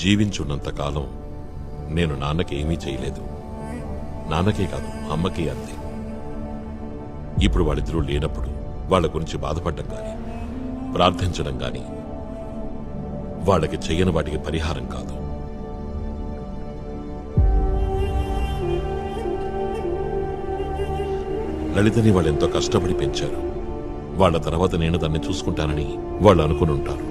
జీవించున్నంతకాలం నేను నాన్నకి ఏమీ చేయలేదు. నాన్నకే కాదు, అమ్మకి అంతే. ఇప్పుడు వాళ్ళిద్దరూ లేనప్పుడు వాళ్ళ గురించి బాధపడడం గాని ప్రార్థించడం గాని వాళ్ళకి చెయ్యని వాటికి పరిహారం కాదు. లలితని వాళ్ళెంతో కష్టపడి పెంచారు. వాళ్ళ తర్వాత నేను దాన్ని చూసుకుంటానని వాళ్ళు అనుకుని ఉంటారు.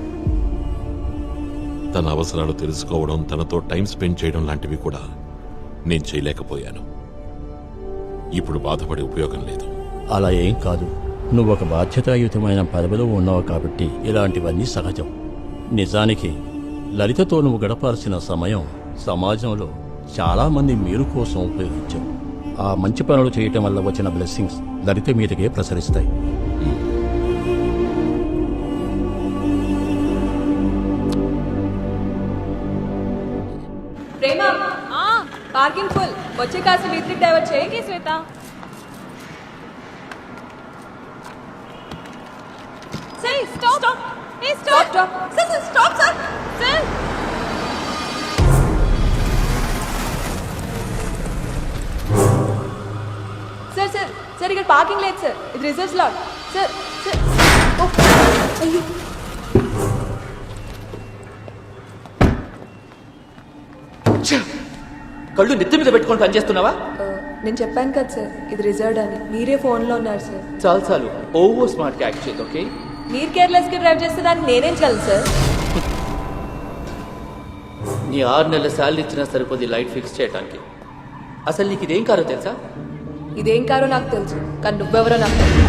తన అవసరాలు తెలుసుకోవడం, తనతో టైం స్పెండ్ చేయడం లాంటివి కూడా నేను చేయలేకపోయాను. ఇప్పుడు బాధపడే ఉపయోగం లేదు. అలా ఏం కాదు. నువ్వు ఒక బాధ్యతాయుతమైన పదవిలో ఉన్నావు కాబట్టి ఇలాంటివన్నీ సహజం. నిజానికి లలితతో నువ్వు గడపాల్సిన సమయం సమాజంలో చాలామంది మేలు కోసం ఉపయోగించావు. ఆ మంచి పనులు చేయటం వల్ల వచ్చిన బ్లెస్సింగ్స్ లలిత మీదకే ప్రసరిస్తాయి. ప్రేమ, పార్కింగ్ ఫుల్. వచ్చే కాస్త వీధికి డైవర్ట్ చేయి. శ్వేత, స్టాప్. Stop sir. సార్ ఇక్కడ పార్కింగ్ లేదు సార్, ఇది రిజర్వ్ లాట్. సార్ అయ్యో, కళ్ళు నెత్తి మీద పెట్టుకొని పనిచేస్తున్నావా? నేను చెప్పాను కదా సార్, ఇది రిజర్వ్డ్ అని. మీరే ఫోన్లో ఉన్నారు సార్. చాలు ఓవర్ స్మార్ట్ గా యాక్ట్ చేయదు. ఓకే, మీరు కేర్లెస్ గా డ్రైవ్ చేస్తే దానికి నేనేం చేయాలి సార్? నీ 6 నెలల శాలరీ ఇచ్చినా సరిపోది లైట్ ఫిక్స్ చేయడానికి. అసలు నీకు ఇదేం కారో తెలుసా? ఇదేం కారో నాకు తెలుసు, కానీ నువ్వెవరో నాకు తెలుసు.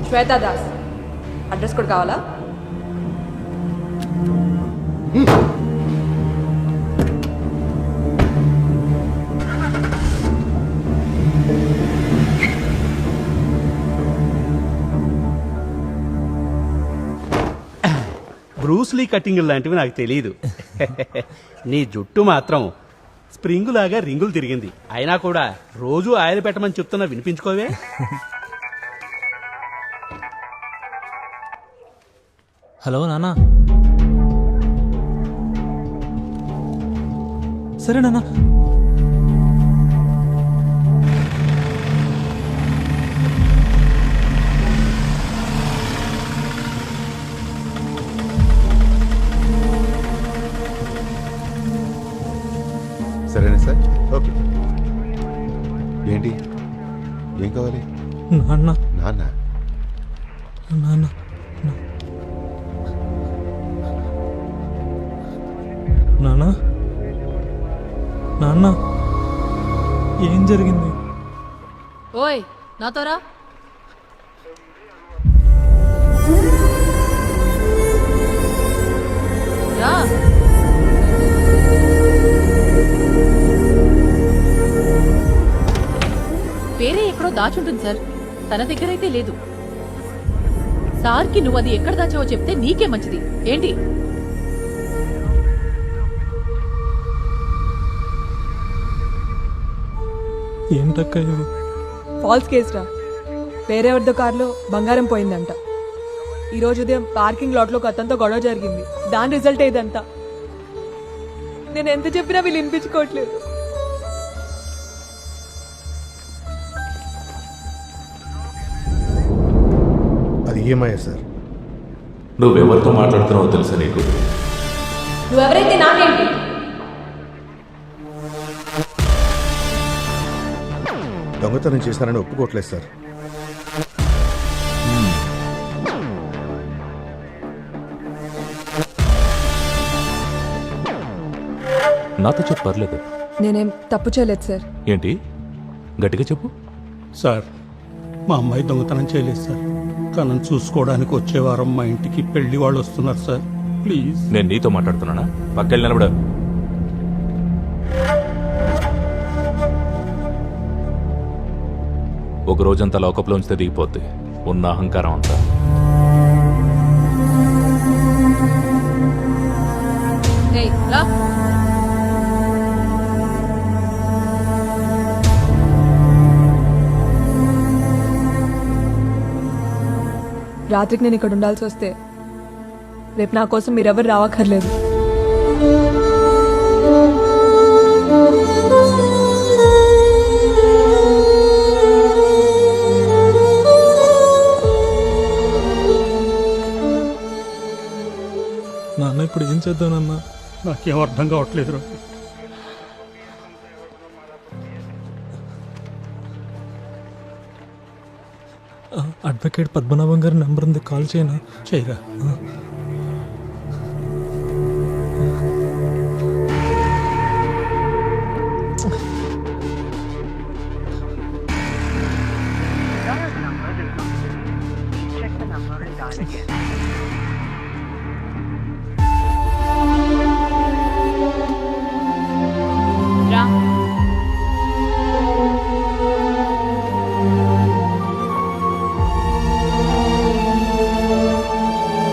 శ్వేతా దాస్. అడ్రస్ కూడా కావాలా? బ్రూస్లీ కటింగ్ లాంటివి నాకు తెలియదు. నీ జుట్టు మాత్రం స్ప్రింగులాగా రింగులు తిరిగింది. అయినా కూడా రోజు ఆయిల్ పెట్టమని చెప్తున్నా, వినిపించుకోవే. హలో నాన్న. సరే నాన్న. సరేనా సార్? ఓకే. ఏంటి, ఏం కావాలి? నాన్న. నాన్న? నాన్న. నాన్న. నాన్న, ఏం జరిగింది? ఓయ్, నాతోరా. రా. వేరే ఎక్కడో దాచుంటుంది సార్, తన దగ్గరైతే లేదు. సార్కి నువ్వు అది ఎక్కడ దాచావో చెప్తే నీకే మంచిది. ఏంటి? ఏంటక్క ఇది? ఫాల్స్ కేసు రా. వేరేవరిదో కారులో బంగారం పోయిందంట. ఈరోజు ఉదయం పార్కింగ్ లాట్లో అతనితో గొడవ జరిగింది. దాని రిజల్ట్ ఇదంతా. నేను ఎంత చెప్పినా వీళ్ళు వినిపించుకోవట్లేదు. అది ఏమయ్యా సార్? నువ్వెవరితో మాట్లాడుతున్నావో తెలుసా నీకు? నువ్వెవరైతే నాకేంటి? దొంగతనం చేశానని ఒప్పుకోవట్లేదు సార్. నాతో చెప్పు, పర్లేదు. నేనేం తప్పు చేయలేదు సార్. ఏంటి, గట్టిగా చెప్పు. సార్, మా అమ్మాయి దొంగతనం చేయలేదు సార్. తనను చూసుకోవడానికి వచ్చే వారం మా ఇంటికి పెళ్లి వాళ్ళు వస్తున్నారు సార్. ప్లీజ్. నేను నీతో మాట్లాడుతున్నానా? పక్కకి నిలబడ. ఒక రోజంతా లోకప్లోంచితే దిగిపోద్ది ఉన్న అహంకారం అంతా. రాత్రికి నేను ఇక్కడ ఉండాల్సి వస్తే రేపు నా కోసం మీరెవరు రావక్కర్లేదు. నాన్న ఇప్పుడు ఏం చేద్దానన్నా? నాకేం అర్థం కావట్లేదు. అడ్వకేట్ పద్మనాభం గారి నెంబర్ ఉంది, కాల్ చేయనా? చేయరా.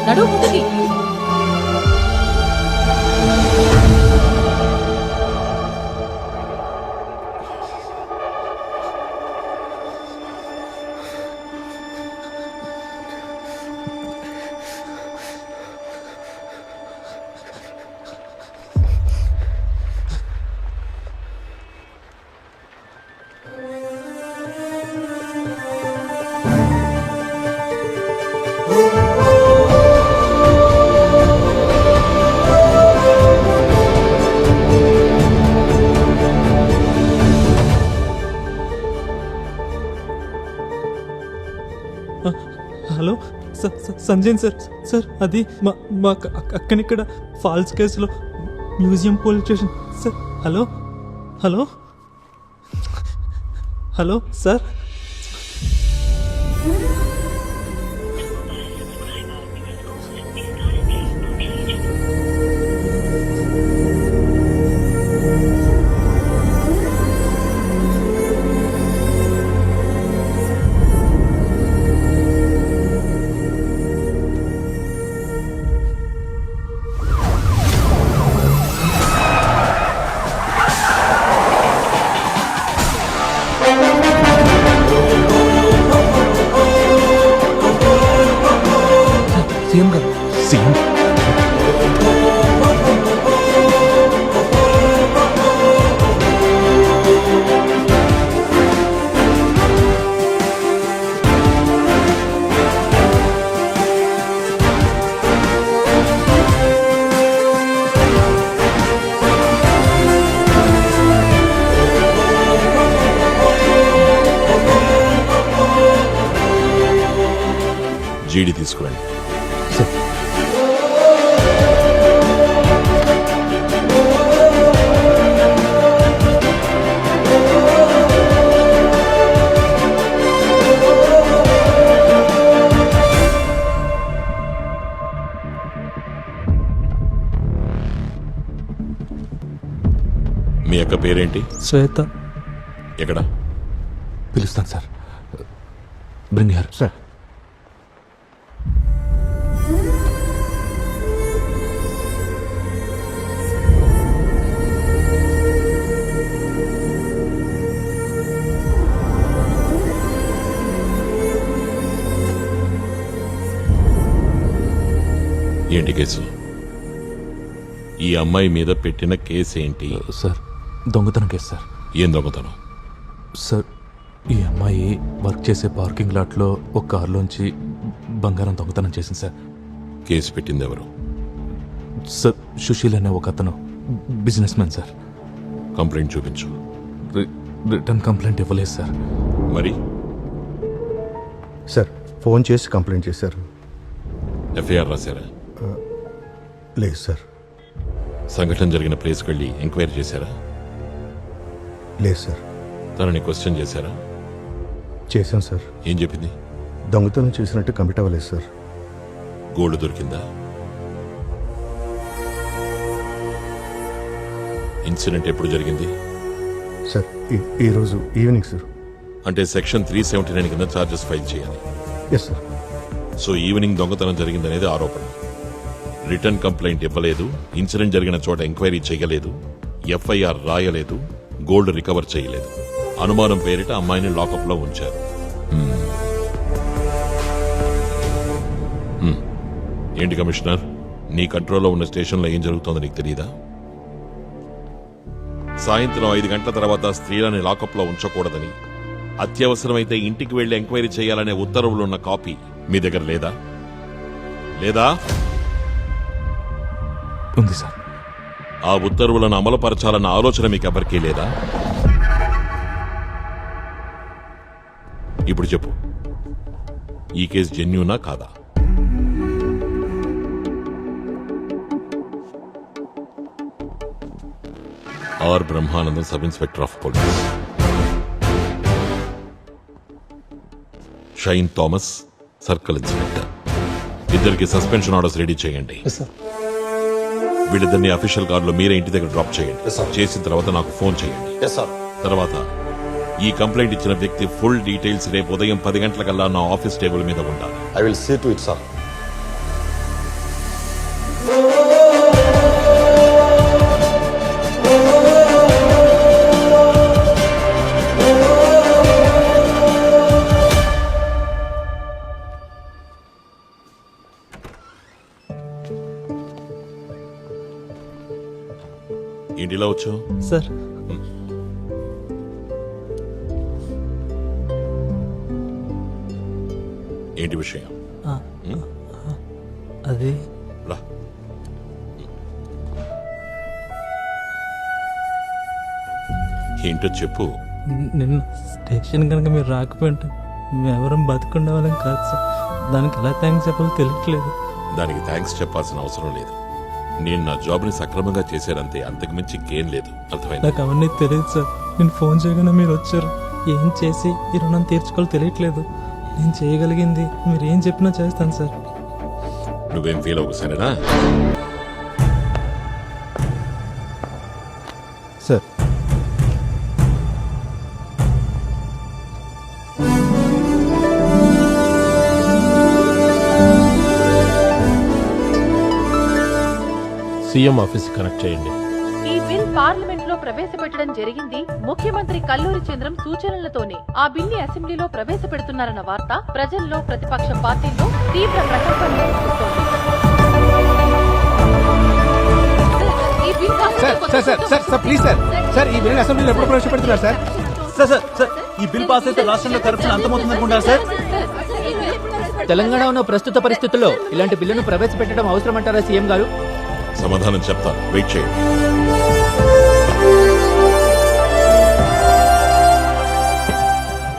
నడు ముందుకి. Hello Sanjay sir. సార్ అది మా అక్కనిక్కడ ఫాల్స్ కేసులో museum police station sir. Hello hello hello sir. CM గారు. సీఎం జీడి తీసుకురండి. మీ యొక్క పేరేంటి? శ్వేత. ఎక్కడ? పిలుస్తాను సార్. Bring here. సార్ ఏంటి కేసు? ఈ అమ్మాయి మీద పెట్టిన కేసు ఏంటి? సార్ దొంగతనం కేసు సార్. ఏం దొంగతనం? సార్ ఈ అమ్మాయి వర్క్ చేసే పార్కింగ్ లాట్లో ఒక కారులోంచి బంగారం దొంగతనం చేసింది సార్. కేసు పెట్టింది ఎవరు? సార్ సుశీల్ అనే ఒక అతను బిజినెస్ మ్యాన్ సార్. కంప్లైంట్ చూపించు. రిటర్న్ కంప్లైంట్ ఇవ్వలేదు సార్. మరి సార్ ఫోన్ చేసి కంప్లైంట్ చేశారు. ఎఫ్ఐఆర్ రాశారా? లేదు సార్. సంఘటన జరిగిన ప్లేస్కి వెళ్ళి ఎంక్వైరీ చేశారా? లేదు సార్. తనని క్వశ్చన్ చేశారా? చేశాం సార్. ఏం చెప్పింది? దొంగతనం చేసినట్టు కమిట్ అవ్వలేదు సార్. గోల్డ్ దొరికిందా? ఇన్సిడెంట్ ఎప్పుడు జరిగింది? సార్ ఈరోజు ఈవినింగ్ సార్. అంటే సెక్షన్ 379 కింద ఛార్జెస్ ఫైల్ చేయాలి. Yes sir. సో ఈవినింగ్ దొంగతనం జరిగిందనేది ఆరోపణ. రిటర్న్ కంప్లైంట్ ఇవ్వలేదు, ఇన్సిడెంట్ జరిగిన చోట ఎంక్వైరీ చేయలేదు, ఎఫ్ఐఆర్ రాయలేదు, గోల్డ్ రికవర్ చేయలేదు. అనుమానం పేరిట అమ్మాయిని లాకప్లో ఉంచారు. ఏంటి కమిషనర్, నీ కంట్రోల్లో ఉన్న స్టేషన్లో ఏం జరుగుతోందో నీకు తెలియదా? సాయంత్రం 5 గంటల తర్వాత స్త్రీలని లాకప్లో ఉంచకూడదని, అత్యవసరమైతే ఇంటికి వెళ్లి ఎంక్వైరీ చేయాలనే ఉత్తర్వులు ఉన్న కాపీ మీ దగ్గర లేదా? లేదా? ఉంది సార్. ఆ ఉత్తర్వులను అమలుపరచాలన్న ఆలోచన మీకెవ్వరికీ లేదా? ఇప్పుడు చెప్పు, ఈ కేసు జెన్యూనా కాదా? R Brahmanandam, sub inspector of police. Shine Thomas, circle inspector. ఇద్దరికి సస్పెన్షన్ ఆర్డర్స్ రెడీ చేయండి. వీళ్ళిద్దరిని అఫీషియల్ కార్డులో మీరే ఇంటి దగ్గర డ్రాప్ చేయండి. చేసిన తర్వాత నాకు ఫోన్ చేయండి. తర్వాత ఈ కంప్లైంట్ ఇచ్చిన వ్యక్తి ఫుల్ డీటెయిల్స్ రేపు ఉదయం 10 గంటలకల్లా నా ఆఫీస్ టేబుల్ మీద ఉండాలి. I will see to it, sir. ఇంటిలో వచ్చావు? సార్ ఏంటి విషయం? అది రా. ఏంటో చెప్పు. నిన్న స్టేషన్ కనుక మీరు రాకపోయింటే మేమెవరం బతుకుండే వాళ్ళం కాదు సార్. దానికి ఎలా థ్యాంక్స్ చెప్పాలో తెలియట్లేదు. దానికి థ్యాంక్స్ చెప్పాల్సిన అవసరం లేదు. నేను నా జాబ్ని సక్రమంగా చేశానంతే, అంతకుమించి ఇంకేం లేదు. అర్థమైంది? నాకు అవన్నీ తెలియదు సార్. నేను ఫోన్ చేయగానే మీరు వచ్చారు. ఏం చేసి ఈ రుణం తీర్చుకోవాలో తెలియట్లేదు. నేను చేయగలిగింది మీరు ఏం చెప్పినా చేస్తాను సార్. నువ్వేం ఫీల్ అవ్వకు, సరేనా? సార్ సీఎం ఆఫీస్ కనెక్ట్ చేయండి. ఈ బిల్ పార్లమెంట్ లో ప్రవేశపెట్టడం జరిగింది ముఖ్యమంత్రి కల్లూరి చంద్రం సూచనలతోనే. ఆ బిల్ని అసెంబ్లీలో ప్రవేశపెడుతున్నారన్న వార్త ప్రజల్లో, ప్రతిపక్ష పార్టీల్లో తీవ్ర ప్రకంపనలు సృష్టిస్తోంది. తెలంగాణ ఉన్న ప్రస్తుత పరిస్థితుల్లో ఇలాంటి బిల్లును ప్రవేశపెట్టడం అవసరమంటారా సీఎం గారు? సమాధానం చెప్తాను, వెయిట్ చేయండి.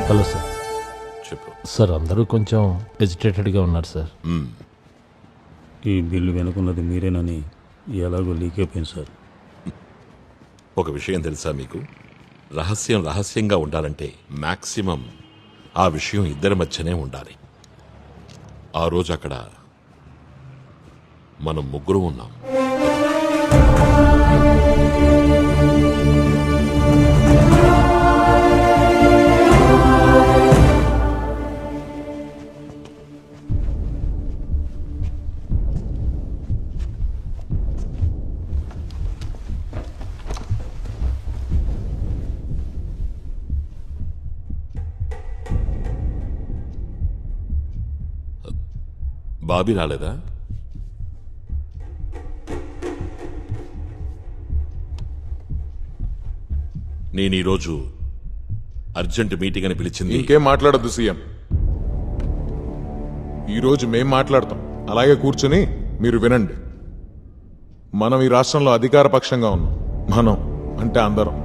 Hello sir. చెప్పు. సార్ అందరూ కొంచెం హెజిటేటెడ్గా ఉన్నారు సార్. ఈ బిల్లు వెనుకున్నది మీరేనని ఎలాగో లీక్ అయిపోయింది సార్. ఒక విషయం తెలుసా మీకు? రహస్యం రహస్యంగా ఉండాలంటే మాక్సిమం ఆ విషయం ఇద్దరి మధ్యనే ఉండాలి. ఆ రోజు అక్కడ మనం ముగ్గురు ఉన్నాం. బాబీ రాలేదా? నేను ఈరోజు అర్జెంట్ మీటింగ్ అని పిలిచింది. ఇంకేం మాట్లాడద్దు సీఎం. ఈరోజు మేం మాట్లాడతాం, అలాగే కూర్చుని మీరు వినండి. మనం ఈ రాష్ట్రంలో అధికార పక్షంగా ఉన్నాం. మనం అంటే అందరం.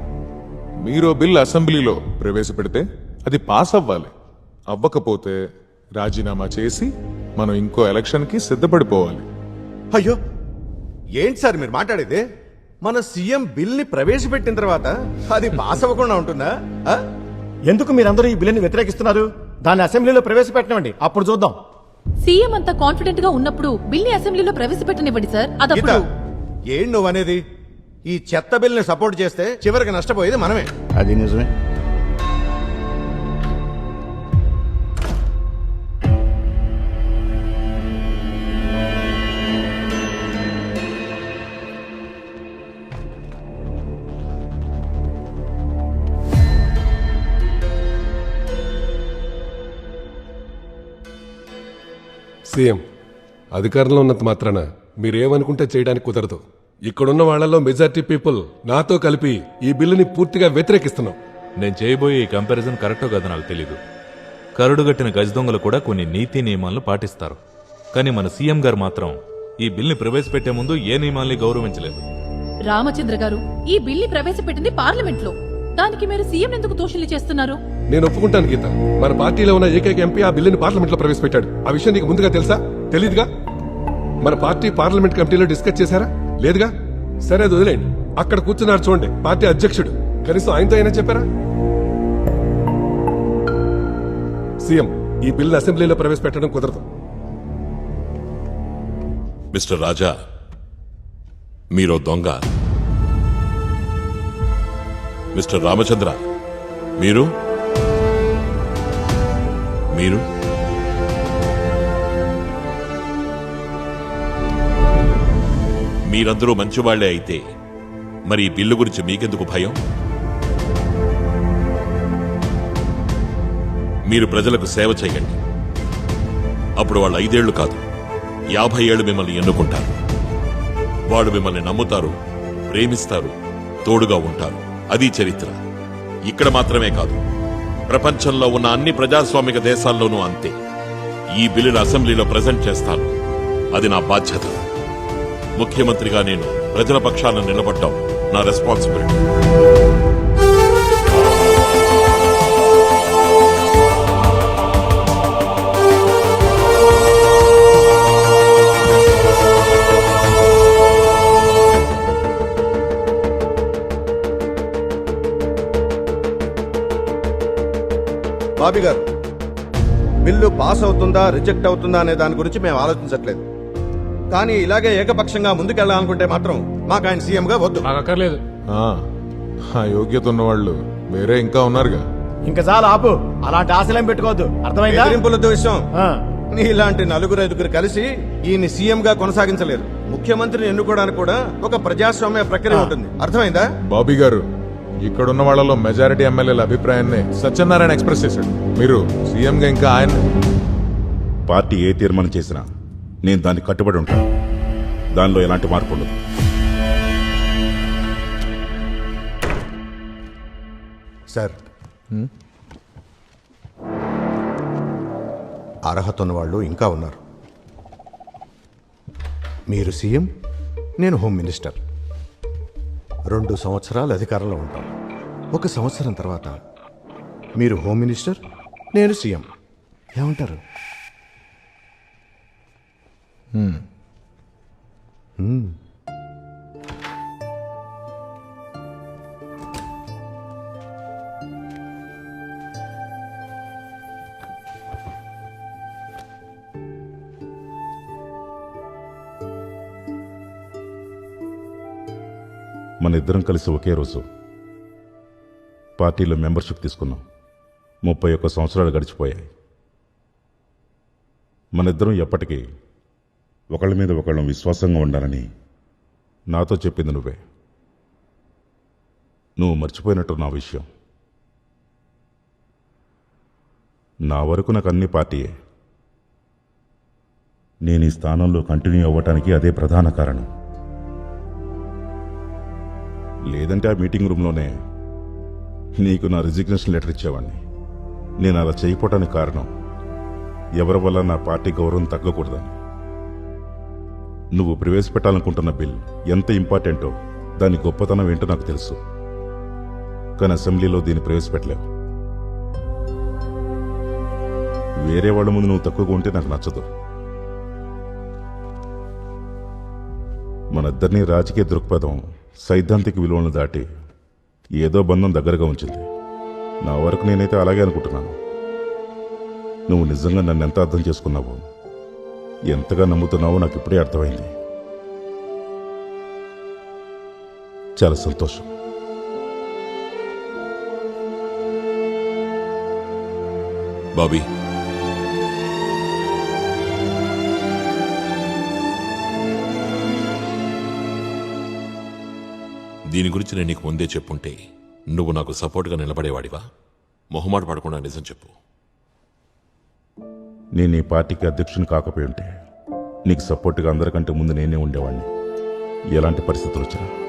మీరు బిల్ అసెంబ్లీలో ప్రవేశపెడితే అది పాస్ అవ్వాలి. అవ్వకపోతే రాజీనామా చేసి మనం ఇంకో ఎలక్షన్కి సిద్ధపడిపోవాలి. అయ్యో ఏంటి సార్ మీరు మాట్లాడేది? మన సీఎం బిల్ని ప్రవేశపెట్టిన తర్వాత అది పాస్ అవ్వకుండా ఉంటుందా? ఎందుకు మీరందరూ ఈ బిల్లుని వ్యతిరేకిస్తున్నారు? దాన్ని అసెంబ్లీలో ప్రవేశపెట్టనివ్వండి, అప్పుడు చూద్దాం. సీఎం అంత కాన్ఫిడెంట్ గా ఉన్నప్పుడు బిల్ని అసెంబ్లీలో ప్రవేశపెట్టనివ్వండి సార్. అదప్పుడు ఏం నువ్వు అనేది? ఈ చెత్త బిల్ని సపోర్ట్ చేస్తే చివరికి నష్టపోయేది మనమే. అది నిజమే. సీఎం, అధికారంలో ఉన్నంత మాత్రాన మీరేమనుకుంటే చేయడానికి కుదరదు. ఇక్కడున్న వాళ్లలో మెజారిటీ పీపుల్ నాతో కలిపి ఈ బిల్లుని పూర్తిగా వ్యతిరేకిస్తున్నాం. నేను చేయబోయే ఈ కంపారిజన్ కరెక్టో కాదో నాకు తెలీదు. కరడుగట్టిన గజ దొంగలు కూడా కొన్ని నీతి నియమాలను పాటిస్తారు. కానీ మన సీఎం గారు మాత్రం ఈ బిల్ని ప్రవేశపెట్టే ముందు ఏ నియమాల్ని గౌరవించలేదు. రామచంద్ర గారు, ఈ బిల్ని ప్రవేశపెట్టింది పార్లమెంట్ లో. దానికి మీరు సీఎం ఎందుకు దోషులు చేస్తున్నారు? నేను ఒప్పుకుంటాను గీత, మన పార్టీలో ఉన్న ఏకైక ఎంపీ ఆ బిల్లుని పార్లమెంట్ లో ప్రవేశపెట్టాడు. ఆ విషయం నీకు ముందుగా తెలుసా? తెలీదుగా? మన పార్టీ పార్లమెంట్ కమిటీలో డిస్కస్ చేశారా? లేదుగా? సరే, అది వదిలేండి. అక్కడ కూర్చున్నారు చూడండి, పార్టీ అధ్యక్షుడు. కనీసం ఆయనతో అయినా చెప్పారా? సీఎం, ఈ బిల్లు అసెంబ్లీలో ప్రవేశపెట్టడం కుదరదు. మిస్టర్ రాజా, మీరో దొంగ. మిస్టర్ రామచంద్ర, మీరు మీరు మీరందరూ మంచివాళ్లే అయితే మరి ఈ బిల్లు గురించి మీకెందుకు భయం? మీరు ప్రజలకు సేవ చేయండి. అప్పుడు వాళ్ళు 5 ఏళ్లు కాదు 50 ఏళ్లు మిమ్మల్ని ఎన్నుకుంటారు. వాళ్ళు మిమ్మల్ని నమ్ముతారు, ప్రేమిస్తారు, తోడుగా ఉంటారు. అది చరిత్ర. ఇక్కడ మాత్రమే కాదు, ప్రపంచంలో ఉన్న అన్ని ప్రజాస్వామిక దేశాల్లోనూ అంతే. ఈ బిల్లును అసెంబ్లీలో ప్రజెంట్ చేస్తాను. అది నా బాధ్యత. ముఖ్యమంత్రిగా నేను ప్రజల పక్షాన నిలబడ్డం నా రెస్పాన్సిబిలిటీ. బాబీ గారు, బిల్లు పాస్ అవుతుందా రిజెక్ట్ అవుతుందా అనే దాని గురించి మేము ఆలోచించట్లేదు. కానీ ఇలాగే ఏకపక్షంగా ముందుకెళ్లాలనుకుంటే మాత్రం మాకు ఆయన సీఎంగా వద్దు. అక్కర్లేదు. ఆ యోగ్యత ఉన్నవాళ్ళు వేరే ఇంకా ఉన్నారుగా. ఇంకా చాలా ఆపు. అలాంటి ఆశలేం పెట్టుకోవద్దు. అర్థమైందా? ఎదిరింపుల ద్వేషం. నీలాంటి 4-5 కలిసి ఈయన్ని సీఎం గా కొనసాగించలేరు. ముఖ్యమంత్రిని ఎన్నుకోవడానికి కూడా ఒక ప్రజాస్వామ్య ప్రక్రియ ఉంటుంది. అర్థమైందా? బాబీ గారు, ఇక్కడున్న వాళ్ళలో మెజారిటీ ఎమ్మెల్యేల అభిప్రాయాన్ని సత్యనారాయణ ఎక్స్ప్రెస్ చేశాడు. మీరు సీఎంగా ఇంకా ఆయన పార్టీ ఏ తీర్మానం చేసినా నేను దానికి కట్టుబడి ఉంటాను. దానిలో ఎలాంటి మార్పు ఉండదు. సార్, అర్హత ఉన్న వాళ్ళు ఇంకా ఉన్నారు. మీరు సీఎం, నేను హోమ్ మినిస్టర్. 2 సంవత్సరాలు అధికారంలో ఉంటాం. 1 సంవత్సరం తర్వాత మీరు హోమ్ మినిస్టర్, నేను సీఎం. ఏమంటారు? మన ఇద్దరం కలిసి ఒకే రోజు పార్టీలో మెంబర్షిప్ తీసుకున్నాం. 31 సంవత్సరాలు గడిచిపోయాయి. మన ఇద్దరం ఎప్పటికీ ఒకళ్ళ మీద ఒకళ్ళం విశ్వాసంగా ఉండాలని నాతో చెప్పింది నువ్వే. నువ్వు మర్చిపోయినట్టు నా విషయం. నా వరకు నాకు అన్ని పార్టీయే. నేను ఈ స్థానంలో కంటిన్యూ అవ్వటానికి అదే ప్రధాన కారణం. లేదంటే ఆ మీటింగ్ రూమ్లోనే నీకు నా రిజిగ్నేషన్ లెటర్ ఇచ్చేవాడిని. నేను అలా చేయకపోవటానికి కారణం ఎవరి వల్ల నా పార్టీ గౌరవం తగ్గకూడదని. నువ్వు ప్రవేశపెట్టాలనుకుంటున్న బిల్ ఎంత ఇంపార్టెంటో దాని గొప్పతనం ఏంటో నాకు తెలుసు. కానీ అసెంబ్లీలో దీన్ని ప్రవేశపెట్టలేవు. వేరే వాళ్ళ ముందు నువ్వు తక్కువగా ఉంటే నాకు నచ్చదు. మనిద్దరినీ రాజకీయ దృక్పథం, సైద్ధాంతిక విలువలను దాటి ఏదో బంధం దగ్గరగా ఉంచింది. నా వరకు నేనైతే అలాగే అనుకుంటున్నాను. నువ్వు నిజంగా నన్ను ఎంత అర్థం చేసుకున్నావో, ఎంతగా నమ్ముతున్నావో నాకు ఇప్పుడే అర్థమైంది. చాలా సంతోషం. బాబీ, దీని గురించి నేను నీకు ముందే చెప్పుంటే నువ్వు నాకు సపోర్ట్గా నిలబడేవాడివా? మొహమాట పడకుండా నిజం చెప్పు. నేను ఈ పార్టీకి అధ్యక్షుని కాకపోయి ఉంటే నీకు సపోర్ట్గా అందరికంటే ముందు నేనే ఉండేవాడిని ఎలాంటి పరిస్థితులు వచ్చినా.